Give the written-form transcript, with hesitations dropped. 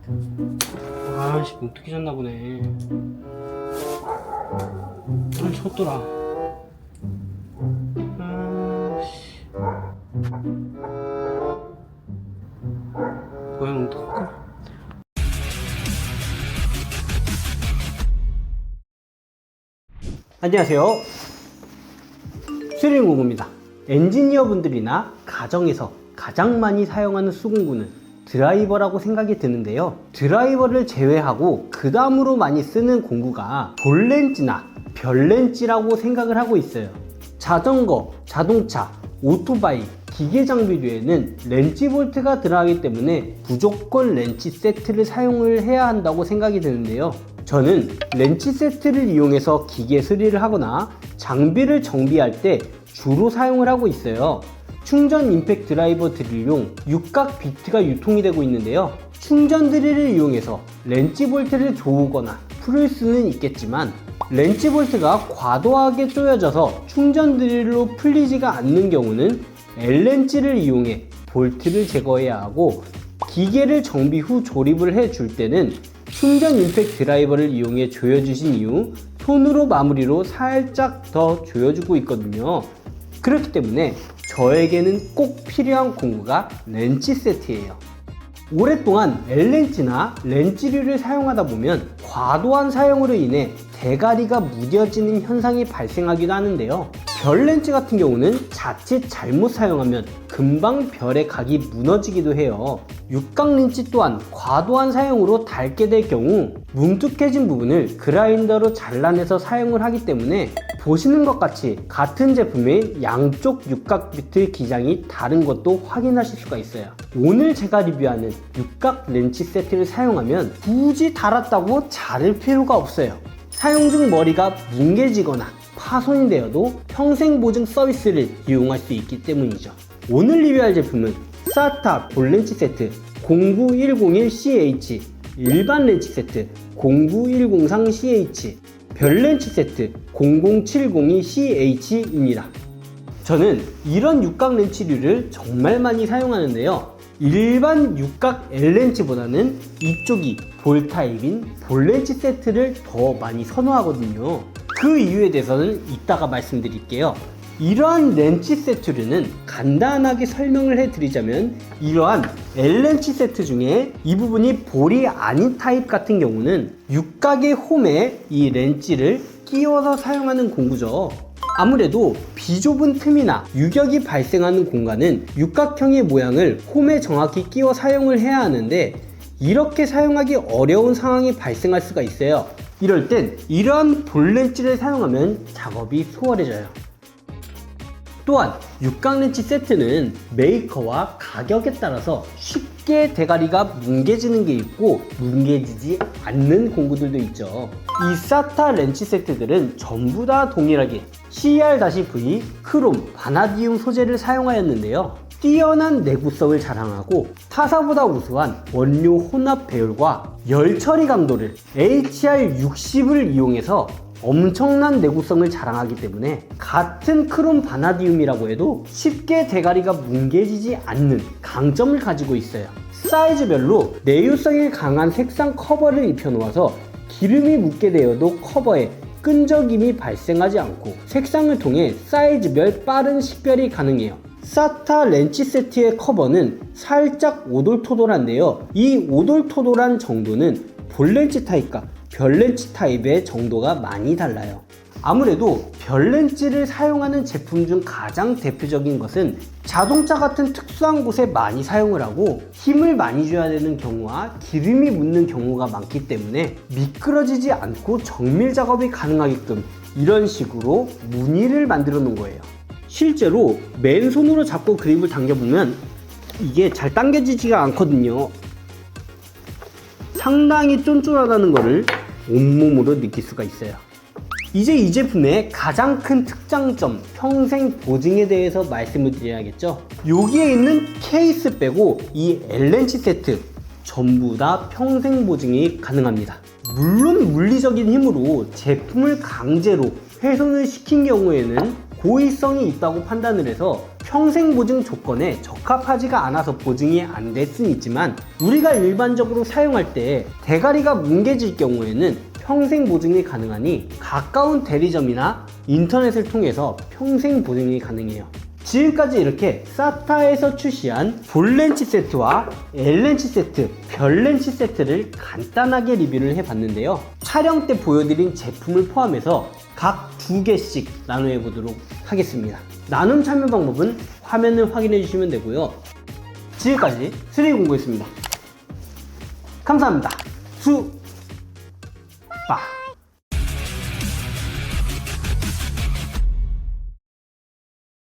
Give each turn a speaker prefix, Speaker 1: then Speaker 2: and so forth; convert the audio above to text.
Speaker 1: 아씨, 뭉툭이 졌나 보네. 쳤더라. 아씨. 뭐야, 뭉툭? 안녕하세요. 스릴공구입니다. 엔지니어분들이나 가정에서 가장 많이 사용하는 수공구는 드라이버라고 생각이 드는데요. 드라이버를 제외하고 그 다음으로 많이 쓰는 공구가 볼렌지나 별렌지라고 생각을 하고 있어요. 자전거, 자동차, 오토바이, 기계 장비류에는 렌치 볼트가 들어가기 때문에 무조건 렌치 세트를 사용을 해야 한다고 생각이 드는데요. 저는 렌치 세트를 이용해서 기계 수리를 하거나 장비를 정비할 때 주로 사용을 하고 있어요. 충전 임팩트 드라이버 드릴용 육각 비트가 유통이 되고 있는데요. 충전 드릴을 이용해서 렌치 볼트를 조우거나 풀을 수는 있겠지만 렌치 볼트가 과도하게 조여져서 충전 드릴로 풀리지가 않는 경우는 L렌치를 이용해 볼트를 제거해야 하고, 기계를 정비 후 조립을 해줄 때는 충전 임팩트 드라이버를 이용해 조여주신 이후 손으로 마무리로 살짝 더 조여주고 있거든요. 그렇기 때문에 저에게는 꼭 필요한 공구가 렌치 세트예요. 오랫동안 L렌치나 렌치류를 사용하다 보면 과도한 사용으로 인해 대가리가 무뎌지는 현상이 발생하기도 하는데요. 별렌치 같은 경우는 자칫 잘못 사용하면 금방 별의 각이 무너지기도 해요. 육각 렌치 또한 과도한 사용으로 닳게 될 경우 뭉툭해진 부분을 그라인더로 잘라내서 사용을 하기 때문에 보시는 것 같이 같은 제품의 양쪽 육각 비트 기장이 다른 것도 확인하실 수가 있어요. 오늘 제가 리뷰하는 육각 렌치 세트를 사용하면 굳이 닳았다고 자를 필요가 없어요. 사용 중 머리가 뭉개지거나 파손이 되어도 평생 보증 서비스를 이용할 수 있기 때문이죠. 오늘 리뷰할 제품은 사타 볼렌치 세트 09101CH, 일반 렌치 세트 09103CH, 별렌치 세트 00702CH입니다. 저는 이런 육각 렌치류를 정말 많이 사용하는데요. 일반 육각 L렌치보다는 이쪽이 볼 타입인 볼렌치 세트를 더 많이 선호하거든요. 그 이유에 대해서는 이따가 말씀드릴게요. 이러한 렌치 세트류는 간단하게 설명을 해드리자면, 이러한 L렌치 세트 중에 이 부분이 볼이 아닌 타입 같은 경우는 육각의 홈에 이 렌치를 끼워서 사용하는 공구죠. 아무래도 비좁은 틈이나 유격이 발생하는 공간은 육각형의 모양을 홈에 정확히 끼워 사용을 해야 하는데, 이렇게 사용하기 어려운 상황이 발생할 수가 있어요. 이럴 땐 이러한 볼렌치를 사용하면 작업이 수월해져요. 또한 육각 렌치 세트는 메이커와 가격에 따라서 쉽게 대가리가 뭉개지는 게 있고 뭉개지지 않는 공구들도 있죠. 이 사타 렌치 세트들은 전부 다 동일하게 CR-V 크롬 바나디움 소재를 사용하였는데요. 뛰어난 내구성을 자랑하고 타사보다 우수한 원료 혼합 배율과 열 처리 강도를 HR60을 이용해서 엄청난 내구성을 자랑하기 때문에 같은 크롬 바나디움이라고 해도 쉽게 대가리가 뭉개지지 않는 강점을 가지고 있어요. 사이즈별로 내유성이 강한 색상 커버를 입혀놓아서 기름이 묻게 되어도 커버에 끈적임이 발생하지 않고 색상을 통해 사이즈별 빠른 식별이 가능해요. 사타 렌치 세트의 커버는 살짝 오돌토돌한데요. 이 오돌토돌한 정도는 볼렌치 타입과 별렌치 타입의 정도가 많이 달라요. 아무래도 별렌치를 사용하는 제품 중 가장 대표적인 것은 자동차 같은 특수한 곳에 많이 사용을 하고 힘을 많이 줘야 되는 경우와 기름이 묻는 경우가 많기 때문에 미끄러지지 않고 정밀 작업이 가능하게끔 이런 식으로 무늬를 만들어 놓은 거예요. 실제로 맨손으로 잡고 그립을 당겨보면 이게 잘 당겨지지가 않거든요. 상당히 쫀쫀하다는 것을 온몸으로 느낄 수가 있어요. 이제 이 제품의 가장 큰 특장점, 평생 보증에 대해서 말씀을 드려야겠죠. 여기에 있는 케이스 빼고 이 L렌치 세트 전부 다 평생 보증이 가능합니다. 물론 물리적인 힘으로 제품을 강제로 훼손을 시킨 경우에는 고의성이 있다고 판단을 해서 평생 보증 조건에 적합하지가 않아서 보증이 안 될 수는 있지만 우리가 일반적으로 사용할 때 대가리가 뭉개질 경우에는 평생 보증이 가능하니 가까운 대리점이나 인터넷을 통해서 평생 보증이 가능해요. 지금까지 이렇게 사타에서 출시한 볼렌치 세트와 L렌치 세트, 별렌치 세트를 간단하게 리뷰를 해봤는데요. 촬영 때 보여드린 제품을 포함해서 각 2개씩 나누어 보도록 하겠습니다. 나눔 참여 방법은 화면을 확인해 주시면 되고요. 지금까지 수리 공부였습니다. 감사합니다. 수바